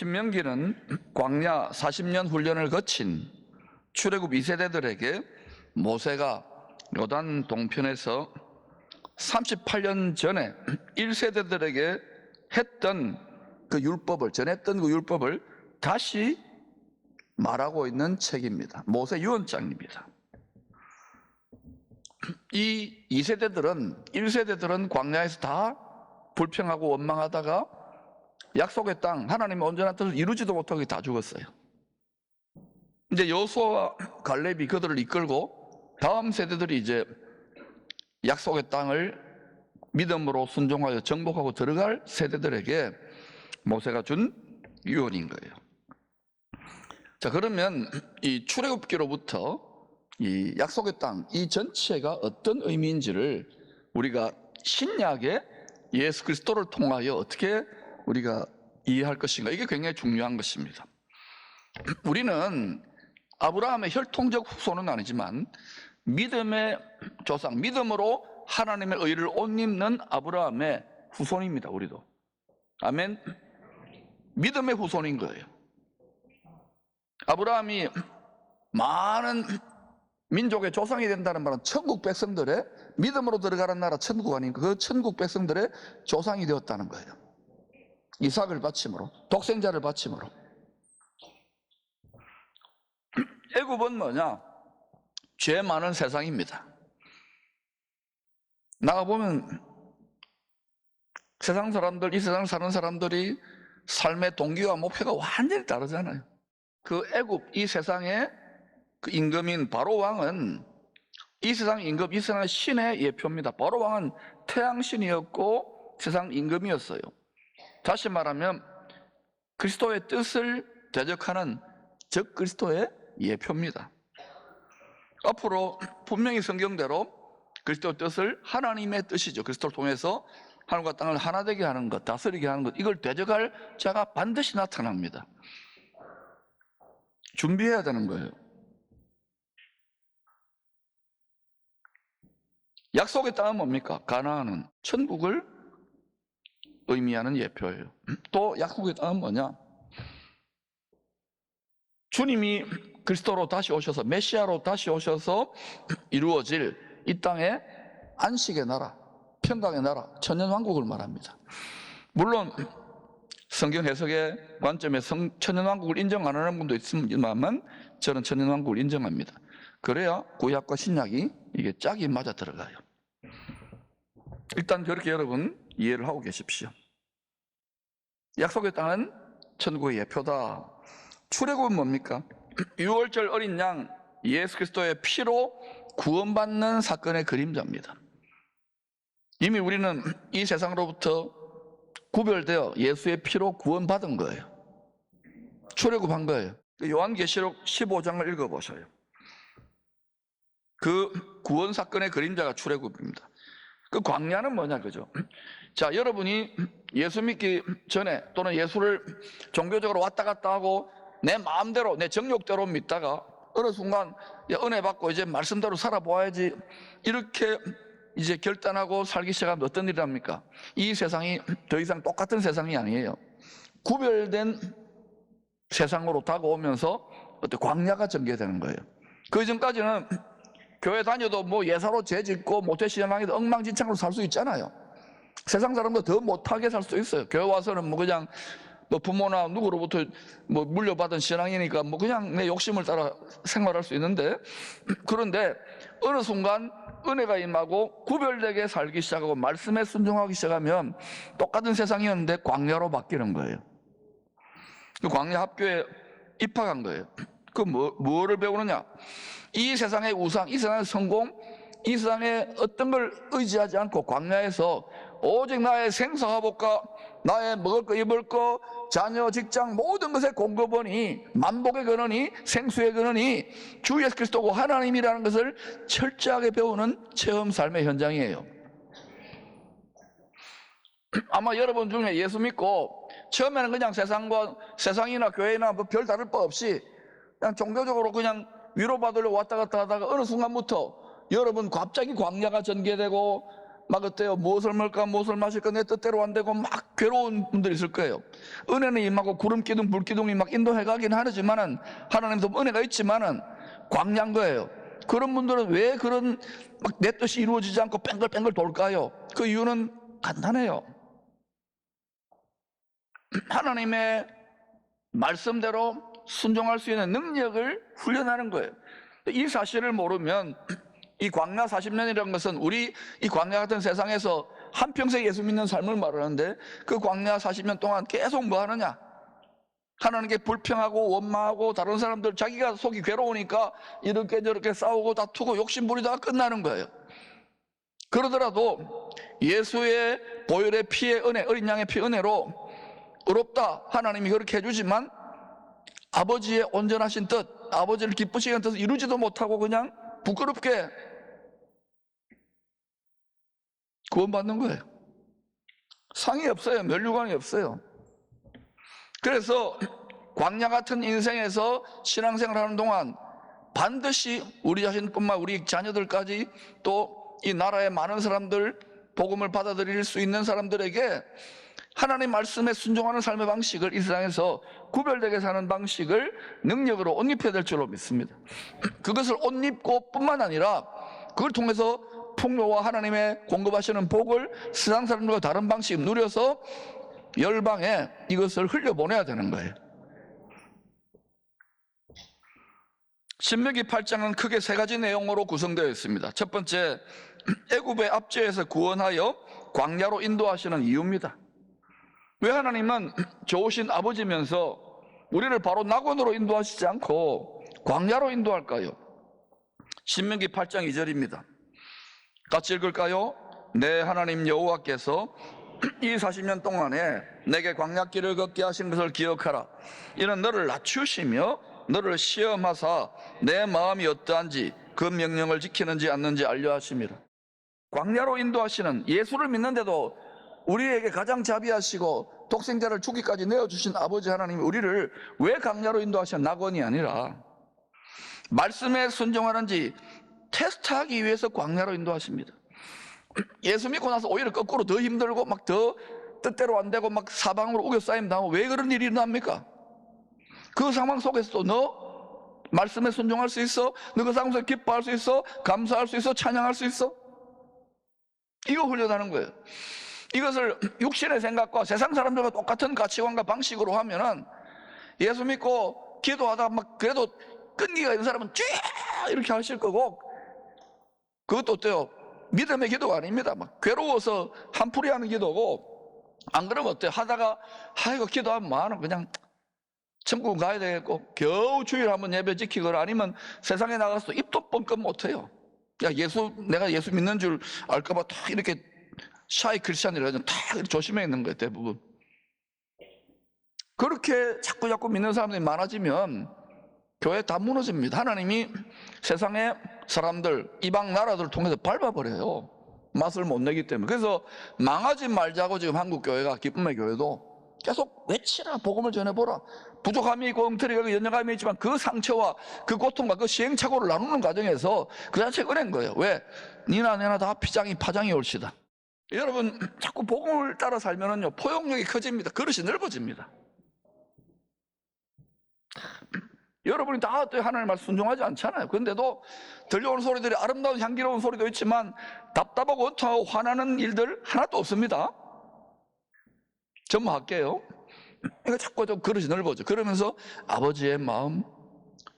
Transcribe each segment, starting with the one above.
신명기는 광야 40년 훈련을 거친 출애굽 2세대들에게 모세가 요단 동편에서 38년 전에 1세대들에게 했던 그 율법을, 전했던 그 율법을 다시 말하고 있는 책입니다. 모세 유언장입니다. 이 2세대들은, 1세대들은 광야에서 다 불평하고 원망하다가 약속의 땅, 하나님의 온전한 뜻을 이루지도 못하고 다 죽었어요. 이제 여호수아와 갈렙이 그들을 이끌고 다음 세대들이 이제 약속의 땅을 믿음으로 순종하여 정복하고 들어갈 세대들에게 모세가 준 유언인 거예요. 자, 그러면 이 출애굽기로부터 이 약속의 땅, 이 전체가 어떤 의미인지를 우리가 신약의 예수 그리스도를 통하여 어떻게 우리가 이해할 것인가, 이게 굉장히 중요한 것입니다. 우리는 아브라함의 혈통적 후손은 아니지만 믿음의 조상, 믿음으로 하나님의 의를 옷 입는 아브라함의 후손입니다. 우리도. 아멘. 믿음의 후손인 거예요. 아브라함이 많은 민족의 조상이 된다는 말은 천국 백성들의 믿음으로 들어가는 나라 천국 아닌가, 그 천국 백성들의 조상이 되었다는 거예요. 이삭을 바침으로, 독생자를 바침으로. 애굽은 뭐냐? 죄 많은 세상입니다. 나가보면 세상 사람들, 이 세상 사는 사람들이 삶의 동기와 목표가 완전히 다르잖아요. 그 애굽, 이 세상의 그 임금인 바로 왕은 이 세상 임금, 이 세상의 신의 예표입니다. 바로 왕은 태양신이었고 세상 임금이었어요. 다시 말하면 그리스도의 뜻을 대적하는 적 그리스도의 예표입니다. 앞으로 분명히 성경대로 그리스도의 뜻을, 하나님의 뜻이죠, 그리스도를 통해서 하늘과 땅을 하나 되게 하는 것, 다스리게 하는 것, 이걸 대적할 자가 반드시 나타납니다. 준비해야 되는 거예요. 약속의 땅은 뭡니까? 가나안은 천국을 의미하는 예표예요. 또 약속의 땅은 뭐냐? 주님이 그리스도로 다시 오셔서, 메시아로 다시 오셔서 이루어질 이 땅의 안식의 나라, 평강의 나라, 천년왕국을 말합니다. 물론 성경 해석의 관점에서 천년왕국을 인정 안 하는 분도 있지만 저는 천년왕국을 인정합니다. 그래야 구약과 신약이 이게 짝이 맞아 들어가요. 일단 그렇게 여러분 이해를 하고 계십시오. 약속의 땅은 천국의 예표다. 출애굽은 뭡니까? 유월절 어린 양 예수 그리스도의 피로 구원받는 사건의 그림자입니다. 이미 우리는 이 세상으로부터 구별되어 예수의 피로 구원받은 거예요. 출애굽한 거예요. 요한계시록 15장을 읽어보셔요. 그 구원 사건의 그림자가 출애굽입니다. 그 광야는 뭐냐, 그죠? 자, 여러분이 예수 믿기 전에 또는 예수를 종교적으로 왔다 갔다 하고 내 마음대로, 내 정욕대로 믿다가 어느 순간 은혜 받고 이제 말씀대로 살아보아야지, 이렇게 이제 결단하고 살기 시작하면 어떤 일이 합니까? 이 세상이 더 이상 똑같은 세상이 아니에요. 구별된 세상으로 다가오면서 어떤 광야가 전개되는 거예요. 그 전까지는 교회 다녀도 뭐 예사로 죄 짓고 모태신앙에도 엉망진창으로 살 수 있잖아요. 세상 사람도 더 못하게 살 수 있어요. 교회 와서는 뭐 그냥 뭐 부모나 누구로부터 뭐 물려받은 신앙이니까 뭐 그냥 내 욕심을 따라 생활할 수 있는데, 그런데 어느 순간 은혜가 임하고 구별되게 살기 시작하고 말씀에 순종하기 시작하면 똑같은 세상이었는데 광야로 바뀌는 거예요. 그 광야 학교에 입학한 거예요. 그 뭐를 배우느냐? 이 세상의 우상, 이 세상의 성공, 이 세상의 어떤 걸 의지하지 않고 광야에서 오직 나의 생사화복과 나의 먹을 거 입을 거, 자녀, 직장 모든 것의 공급원이, 만복의 근원이, 생수의 근원이 주 예수 그리스도고 하나님이라는 것을 철저하게 배우는 체험 삶의 현장이에요. 아마 여러분 중에 예수 믿고 처음에는 그냥 세상이나 교회나 뭐 별 다를 바 없이 그냥 종교적으로 그냥 위로받으려고 왔다 갔다 하다가 어느 순간부터 여러분 갑자기 광야가 전개되고 막 어때요? 무엇을 먹을까 무엇을 마실까 내 뜻대로 안 되고 막 괴로운 분들이 있을 거예요. 은혜는 임하고 구름 기둥 불 기둥이 막 인도해 가긴 하지만은 하나님도 은혜가 있지만은 광야인 거예요. 그런 분들은 왜 그런 막 내 뜻이 이루어지지 않고 뺑글뺑글 돌까요? 그 이유는 간단해요. 하나님의 말씀대로 순종할 수 있는 능력을 훈련하는 거예요. 이 사실을 모르면 이 광야 40년이라는 것은 우리 이 광야 같은 세상에서 한평생 예수 믿는 삶을 말하는데 그 광야 40년 동안 계속 뭐 하느냐? 하나님께 불평하고 원망하고 다른 사람들 자기가 속이 괴로우니까 이렇게 저렇게 싸우고 다투고 욕심 부리다가 끝나는 거예요. 그러더라도 예수의 보혈의 피의 은혜, 어린 양의 피 은혜로 의롭다 하나님이 그렇게 해주지만 아버지의 온전하신 뜻, 아버지를 기쁘시게 하는 뜻을 이루지도 못하고 그냥 부끄럽게 구원받는 거예요. 상이 없어요. 면류관이 없어요. 그래서 광야 같은 인생에서 신앙생활 하는 동안 반드시 우리 자신뿐만 우리 자녀들까지 또 이 나라의 많은 사람들 복음을 받아들일 수 있는 사람들에게 하나님 말씀에 순종하는 삶의 방식을 이 세상에서 구별되게 사는 방식을 능력으로 옷 입혀야 될 줄로 믿습니다. 그것을 옷 입고 뿐만 아니라 그걸 통해서 풍요와 하나님의 공급하시는 복을 세상 사람들과 다른 방식 누려서 열방에 이것을 흘려보내야 되는 거예요. 신명기 8장은 크게 세 가지 내용으로 구성되어 있습니다. 첫 번째, 애굽의 압제에서 구원하여 광야로 인도하시는 이유입니다. 왜 하나님은 좋으신 아버지면서 우리를 바로 낙원으로 인도하시지 않고 광야로 인도할까요? 신명기 8장 2절입니다. 같이 읽을까요? 내 하나님 여호와께서 이 40년 동안에 내게 광야길을 걷게 하신 것을 기억하라. 이는 너를 낮추시며 너를 시험하사 내 마음이 어떠한지 그 명령을 지키는지 않는지 알려 하심이라. 광야로 인도하시는, 예수를 믿는데도 우리에게 가장 자비하시고 독생자를 죽기까지 내어주신 아버지 하나님이 우리를 왜 광야로 인도하시는, 낙원이 아니라 말씀에 순종하는지 테스트하기 위해서 광야로 인도하십니다. 예수 믿고 나서 오히려 거꾸로 더 힘들고 막 더 뜻대로 안 되고 막 사방으로 우겨싸임 당하고 왜 그런 일이 일어납니까? 그 상황 속에서도 너 말씀에 순종할 수 있어? 너 그 상황에서 기뻐할 수 있어? 감사할 수 있어? 찬양할 수 있어? 이거 훈련하는 거예요. 이것을 육신의 생각과 세상 사람들과 똑같은 가치관과 방식으로 하면은 예수 믿고 기도하다 막 그래도 끈기가 있는 사람은 쭉 이렇게 하실 거고, 그것도 어때요? 믿음의 기도가 아닙니다. 막 괴로워서 한풀이 하는 기도고, 안 그러면 어때요? 하다가 이거 기도하면 뭐하노? 그냥 천국 가야 되겠고 겨우 주일 한번 예배 지키거나 아니면 세상에 나가서 입도 뻥끗 못해요. 야, 내가 예수 믿는 줄 알까봐 다 이렇게 샤이 크리스찬이라 다 조심해 있는 거예요, 대부분. 그렇게 자꾸 믿는 사람들이 많아지면 교회 다 무너집니다. 하나님이 세상의 사람들, 이방 나라들을 통해서 밟아버려요. 맛을 못 내기 때문에. 그래서 망하지 말자고 지금 한국 교회가, 기쁨의 교회도 계속 외치라, 복음을 전해보라. 부족함이 있고 엉터리가 있고 연약함이 있지만 그 상처와 그 고통과 그 시행착오를 나누는 과정에서 그 자체 꺼낸 거예요. 왜? 니나 내나 다 피장이 파장이 올시다. 여러분, 자꾸 복음을 따라 살면은요, 포용력이 커집니다. 그릇이 넓어집니다. 여러분이 다 하나님 말씀 순종하지 않잖아요. 그런데도 들려오는 소리들이 아름다운 향기로운 소리도 있지만 답답하고 원통하고 화나는 일들 하나도 없습니다. 전무할게요. 이거 자꾸 좀 그릇이 넓어져. 그러면서 아버지의 마음,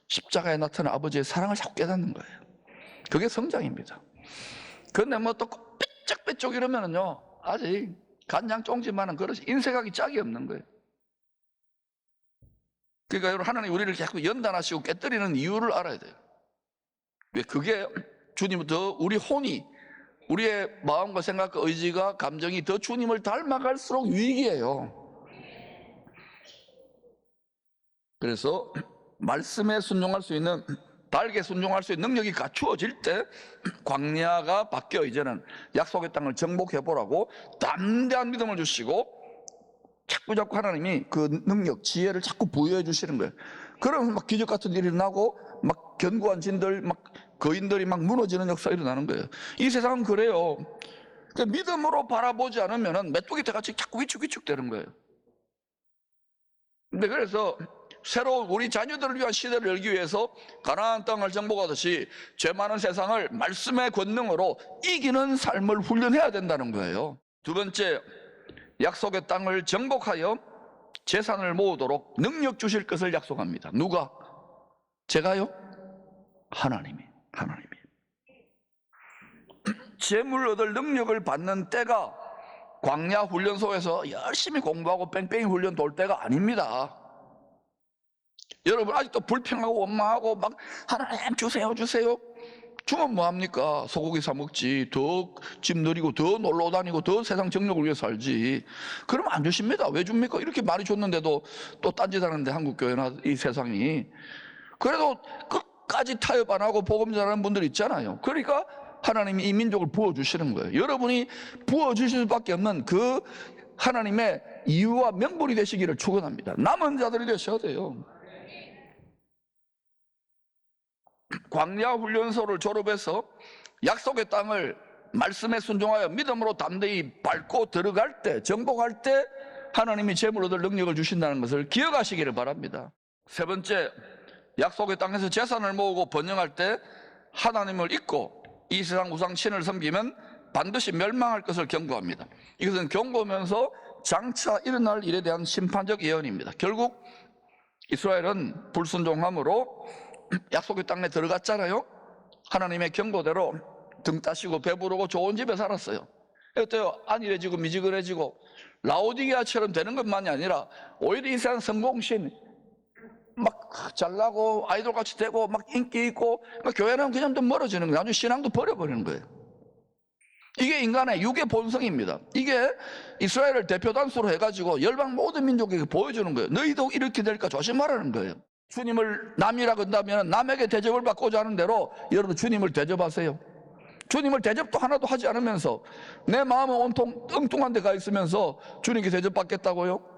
십자가에 나타난 아버지의 사랑을 자꾸 깨닫는 거예요. 그게 성장입니다. 그런데 뭐 또 삐쩍삐쩍 이러면은요, 아직 간장 쫑지만한 그릇이 인색하기 짝이 없는 거예요. 그러니까 여러분, 하나님 우리를 자꾸 연단하시고 깨뜨리는 이유를 알아야 돼요. 왜? 그게 주님은 더 우리 혼이, 우리의 마음과 생각과 의지가 감정이 더 주님을 닮아갈수록 유익이에요. 그래서 말씀에 순종할 수 있는, 달게 순종할 수 있는 능력이 갖추어질 때 광야가 바뀌어 이제는 약속의 땅을 정복해보라고 담대한 믿음을 주시고 자꾸 하나님이 그 능력, 지혜를 자꾸 부여해 주시는 거예요. 그러면 막 기적 같은 일이 일어나고 막 견고한 진들, 막 거인들이 막 무너지는 역사가 일어나는 거예요. 이 세상은 그래요. 그 믿음으로 바라보지 않으면 메뚜기 떼같이 자꾸 위축 되는 거예요. 근데 그래서 새로 우리 자녀들을 위한 시대를 열기 위해서 가나안 땅을 정복하듯이 죄 많은 세상을 말씀의 권능으로 이기는 삶을 훈련해야 된다는 거예요. 두 번째, 약속의 땅을 정복하여 재산을 모으도록 능력 주실 것을 약속합니다. 누가? 제가요? 하나님이. 재물 얻을 능력을 받는 때가 광야 훈련소에서 열심히 공부하고 뺑뺑이 훈련 돌 때가 아닙니다. 여러분 아직도 불평하고 원망하고 막 하나님 주세요 주면 뭐합니까? 소고기 사 먹지, 더 집 누리고 더 놀러 다니고 더 세상 정력을 위해 살지. 그러면 안 주십니다. 왜 줍니까? 이렇게 많이 줬는데도 또 딴짓하는데 한국교회나 이 세상이. 그래도 끝까지 타협 안 하고 복음 전하는 분들 있잖아요. 그러니까 하나님이 이 민족을 부어주시는 거예요. 여러분이 부어주실 수밖에 없는 그 하나님의 이유와 명분이 되시기를 축원합니다. 남은 자들이 되셔야 돼요. 광야 훈련소를 졸업해서 약속의 땅을 말씀에 순종하여 믿음으로 담대히 밟고 들어갈 때, 정복할 때 하나님이 재물 얻을 능력을 주신다는 것을 기억하시기를 바랍니다. 세 번째, 약속의 땅에서 재산을 모으고 번영할 때 하나님을 잊고 이 세상 우상 신을 섬기면 반드시 멸망할 것을 경고합니다. 이것은 경고하면서 장차 일어날 일에 대한 심판적 예언입니다. 결국 이스라엘은 불순종함으로 약속의 땅에 들어갔잖아요. 하나님의 경고대로 등 따시고 배부르고 좋은 집에 살았어요. 어때요? 안일해지고 미지근해지고 라오디게아처럼 되는 것만이 아니라 오히려 이 세상 성공신 막 잘나고 아이돌같이 되고 막 인기 있고, 교회는 그냥 좀 멀어지는 거예요. 나중에 신앙도 버려버리는 거예요. 이게 인간의 육의 본성입니다. 이게 이스라엘을 대표 단수로 해가지고 열방 모든 민족에게 보여주는 거예요. 너희도 이렇게 될까 조심하라는 거예요. 주님을 남이라 건다면 남에게 대접을 받고자 하는 대로 여러분 주님을 대접하세요. 주님을 대접도 하나도 하지 않으면서 내 마음은 온통 엉뚱한 데 가 있으면서 주님께 대접받겠다고요?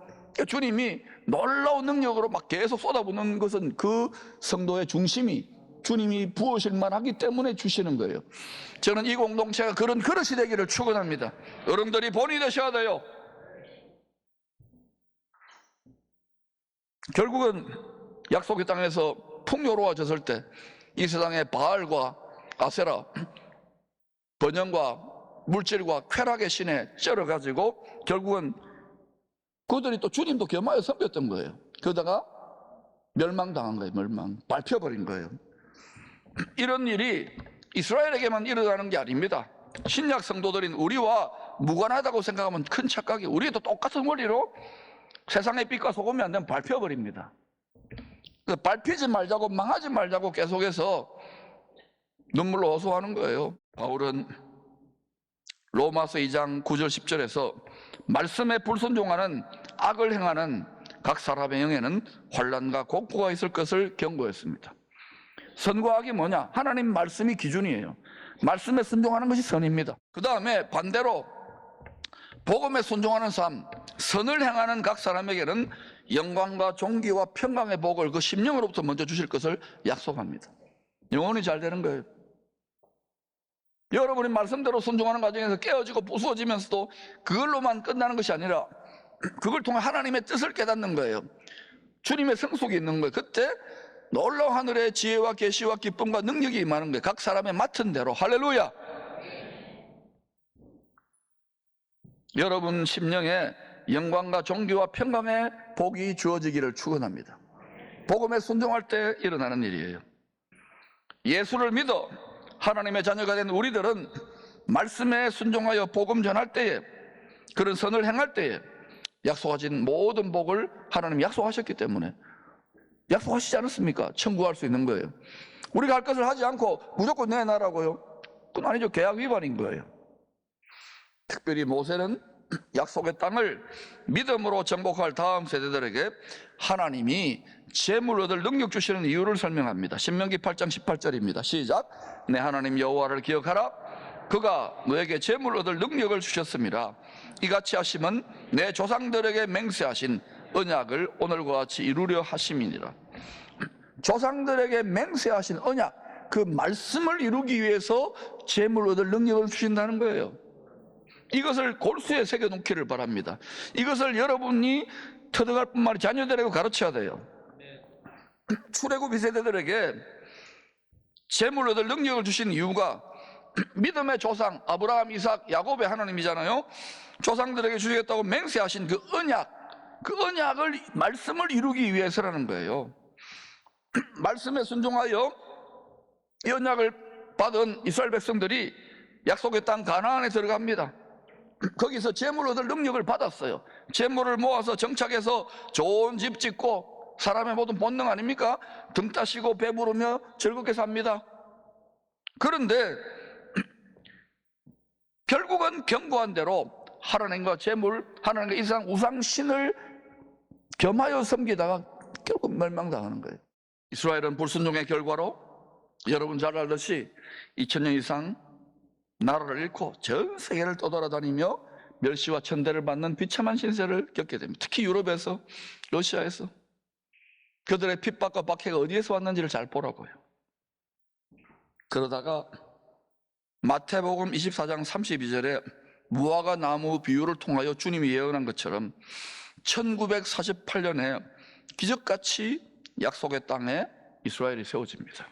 주님이 놀라운 능력으로 막 계속 쏟아붓는 것은 그 성도의 중심이 주님이 부으실만 하기 때문에 주시는 거예요. 저는 이 공동체가 그런 그릇이 되기를 축원합니다. 여러분들이 본이 되셔야 돼요. 결국은 약속의 땅에서 풍요로워졌을 때 이 세상의 바알과 아세라, 번영과 물질과 쾌락의 신에 쩔어가지고 결국은 그들이 또 주님도 겸하여 섬겼던 거예요. 그러다가 멸망당한 거예요. 밟혀버린 거예요. 이런 일이 이스라엘에게만 일어나는 게 아닙니다. 신약 성도들인 우리와 무관하다고 생각하면 큰 착각이에요. 우리도 똑같은 원리로 세상의 빛과 소금이 안 되면 밟혀버립니다. 밟히지 말자고 망하지 말자고 계속해서 눈물로 호소하는 거예요. 바울은 로마서 2장 9절 10절에서 말씀에 불순종하는 악을 행하는 각 사람의 영에는 환난과 공포가 있을 것을 경고했습니다. 선과 악이 뭐냐? 하나님 말씀이 기준이에요. 말씀에 순종하는 것이 선입니다. 그 다음에 반대로 복음에 순종하는 삶, 선을 행하는 각 사람에게는 영광과 존귀와 평강의 복을 그 심령으로부터 먼저 주실 것을 약속합니다. 영혼이 잘 되는 거예요. 여러분이 말씀대로 순종하는 과정에서 깨어지고 부수어지면서도 그걸로만 끝나는 것이 아니라 그걸 통해 하나님의 뜻을 깨닫는 거예요. 주님의 성숙이 있는 거예요. 그때 놀라운 하늘의 지혜와 계시와 기쁨과 능력이 임하는 거예요. 각 사람의 맡은 대로. 할렐루야. 여러분 심령에 영광과 존귀와 평강의 복이 주어지기를 축원합니다. 복음에 순종할 때 일어나는 일이에요. 예수를 믿어 하나님의 자녀가 된 우리들은 말씀에 순종하여 복음 전할 때에, 그런 선을 행할 때에 약속하신 모든 복을 하나님이 약속하셨기 때문에, 약속하시지 않았습니까? 청구할 수 있는 거예요. 우리가 할 것을 하지 않고 무조건 내놔라고요? 그건 아니죠. 계약 위반인 거예요. 특별히 모세는 약속의 땅을 믿음으로 정복할 다음 세대들에게 하나님이 재물 얻을 능력 주시는 이유를 설명합니다. 신명기 8장 18절입니다. 시작. 내 하나님 여호와를 기억하라. 그가 너에게 재물 얻을 능력을 주셨습니다. 이같이 하심은 내 조상들에게 맹세하신 언약을 오늘과 같이 이루려 하심이니라. 조상들에게 맹세하신 언약, 그 말씀을 이루기 위해서 재물 얻을 능력을 주신다는 거예요. 이것을 골수에 새겨놓기를 바랍니다. 이것을 여러분이 터득할 뿐만 아니라 자녀들에게 가르쳐야 돼요. 출애굽 2세대들에게 재물 얻을 능력을 주신 이유가 믿음의 조상 아브라함, 이삭, 야곱의 하나님이잖아요. 조상들에게 주시겠다고 맹세하신 그 언약, 그 언약을, 말씀을 이루기 위해서라는 거예요. 말씀에 순종하여 이 언약을 받은 이스라엘 백성들이 약속의 땅 가나안에 들어갑니다. 거기서 재물 얻을 능력을 받았어요. 재물을 모아서 정착해서 좋은 집 짓고, 사람의 모든 본능 아닙니까? 등 따시고 배부르며 즐겁게 삽니다. 그런데 결국은 경고한 대로 하나님과 재물, 하나님과 이상 우상신을 겸하여 섬기다가 결국 멸망당하는 거예요. 이스라엘은 불순종의 결과로 여러분 잘 알듯이 2000년 이상 나라를 잃고 전 세계를 떠돌아다니며 멸시와 천대를 받는 비참한 신세를 겪게 됩니다. 특히 유럽에서, 러시아에서. 그들의 핍박과 박해가 어디에서 왔는지를 잘 보라고요. 그러다가 마태복음 24장 32절에 무화과 나무 비유를 통하여 주님이 예언한 것처럼 1948년에 기적같이 약속의 땅에 이스라엘이 세워집니다.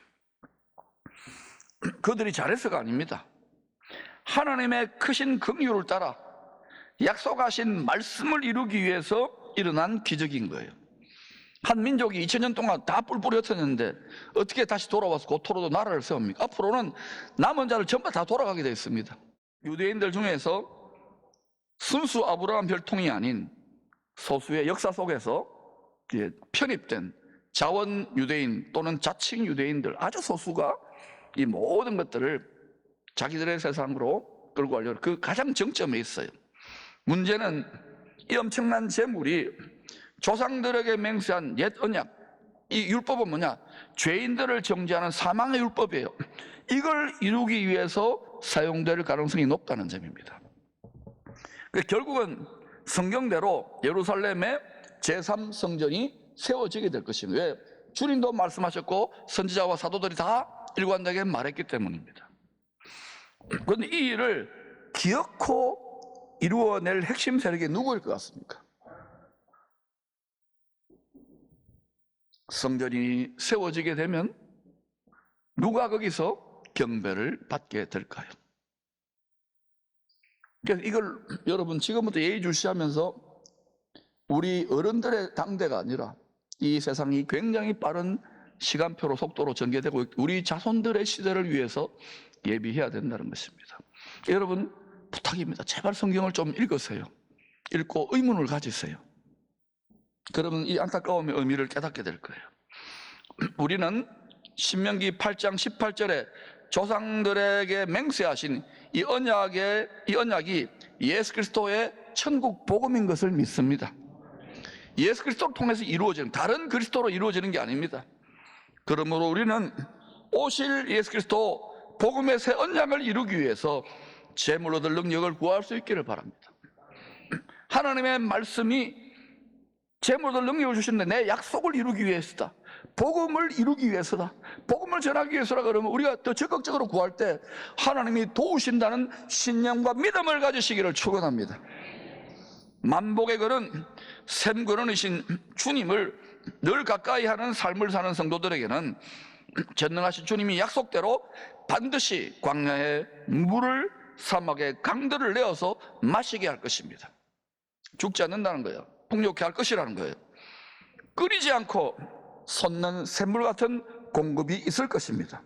그들이 잘해서가 아닙니다. 하나님의 크신 긍휼을 따라 약속하신 말씀을 이루기 위해서 일어난 기적인 거예요. 한 민족이 2000년 동안 다 뿔뿔이 흩어졌는데 어떻게 다시 돌아와서 고토로도 나라를 세웁니까? 앞으로는 남은 자를 전부 다 돌아가게 되어 있습니다. 유대인들 중에서 순수 아브라함 혈통이 아닌 소수의 역사 속에서 편입된 자원 유대인 또는 자칭 유대인들, 아주 소수가 이 모든 것들을 자기들의 세상으로 끌고 가려고 그 가장 정점에 있어요. 문제는 이 엄청난 재물이 조상들에게 맹세한 옛 언약, 이 율법은 뭐냐? 죄인들을 정죄하는 사망의 율법이에요. 이걸 이루기 위해서 사용될 가능성이 높다는 점입니다. 결국은 성경대로 예루살렘의 제3성전이 세워지게 될 것입니다. 왜? 주님도 말씀하셨고 선지자와 사도들이 다 일관되게 말했기 때문입니다. 그런데 이 일을 기어코 이루어낼 핵심 세력이 누구일 것 같습니까? 성전이 세워지게 되면 누가 거기서 경배를 받게 될까요? 그래서 이걸 여러분 지금부터 예의주시하면서 우리 어른들의 당대가 아니라 이 세상이 굉장히 빠른 시간표로 속도로 전개되고 우리 자손들의 시대를 위해서 예비해야 된다는 것입니다. 여러분 부탁입니다. 제발 성경을 좀 읽으세요. 읽고 의문을 가지세요. 그러면 이 안타까움의 의미를 깨닫게 될 거예요. 우리는 신명기 8장 18절에 조상들에게 맹세하신 이 언약이 예수 그리스도의 천국 복음인 것을 믿습니다. 예수 그리스도를 통해서 이루어지는, 다른 그리스도로 이루어지는 게 아닙니다. 그러므로 우리는 오실 예수 그리스도 복음의 새 언약을 이루기 위해서 재물 얻을 능력을 구할 수 있기를 바랍니다. 하나님의 말씀이 재물 얻을 능력을 주시는데 내 약속을 이루기 위해서다. 복음을 이루기 위해서다. 복음을 전하기 위해서라 그러면 우리가 더 적극적으로 구할 때 하나님이 도우신다는 신념과 믿음을 가지시기를 축원합니다. 만복의 근원, 샘 근원이신 주님을 늘 가까이 하는 삶을 사는 성도들에게는 전능하신 주님이 약속대로 반드시 광야에 물을, 사막에 강들을 내어서 마시게 할 것입니다. 죽지 않는다는 거예요. 풍요케 할 것이라는 거예요. 끓이지 않고 솟는 샘물 같은 공급이 있을 것입니다.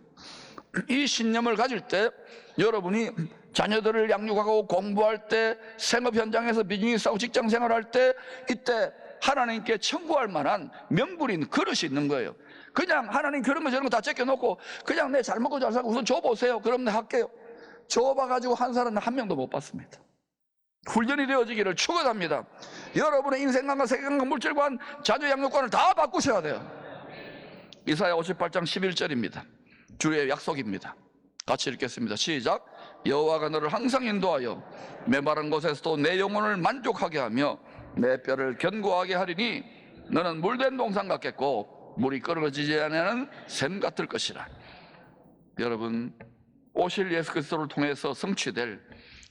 이 신념을 가질 때 여러분이 자녀들을 양육하고 공부할 때, 생업 현장에서 비즈니스하고 직장 생활할 때, 이때 하나님께 청구할 만한 명분인 그릇이 있는 거예요. 그냥 하나님 그런 거 저런 거 다 제껴놓고 그냥 내 잘 먹고 잘 살고 우선 줘보세요. 그럼 내가 할게요. 줘봐가지고 한 사람은 한 명도 못 받습니다. 훈련이 되어지기를 축원합니다. 여러분의 인생관과 세계관과 물질관, 자녀 양육관을 다 바꾸셔야 돼요. 이사야 58장 11절입니다. 주의 약속입니다. 같이 읽겠습니다. 시작. 여호와가 너를 항상 인도하여 메마른 곳에서도 내 영혼을 만족하게 하며 내 뼈를 견고하게 하리니 너는 물된 동산 같겠고 물이 끊어지지 않는 샘 같을 것이라. 여러분 오실 예수 그리스도를 통해서 성취될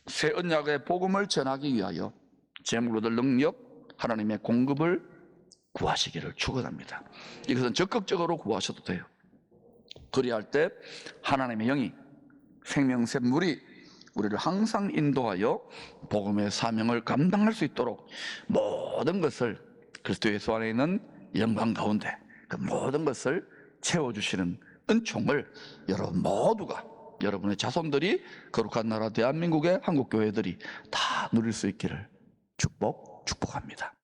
새 언약의 복음을 전하기 위하여 재물로 얻을 능력, 하나님의 공급을 구하시기를 축원합니다. 이것은 적극적으로 구하셔도 돼요. 그리할 때 하나님의 영이 생명샘 물이 우리를 항상 인도하여 복음의 사명을 감당할 수 있도록 모든 것을 그리스도 예수 안에 있는 영광 가운데 그 모든 것을 채워주시는 은총을 여러분 모두가, 여러분의 자손들이, 거룩한 나라 대한민국의 한국교회들이 다 누릴 수 있기를 축복합니다.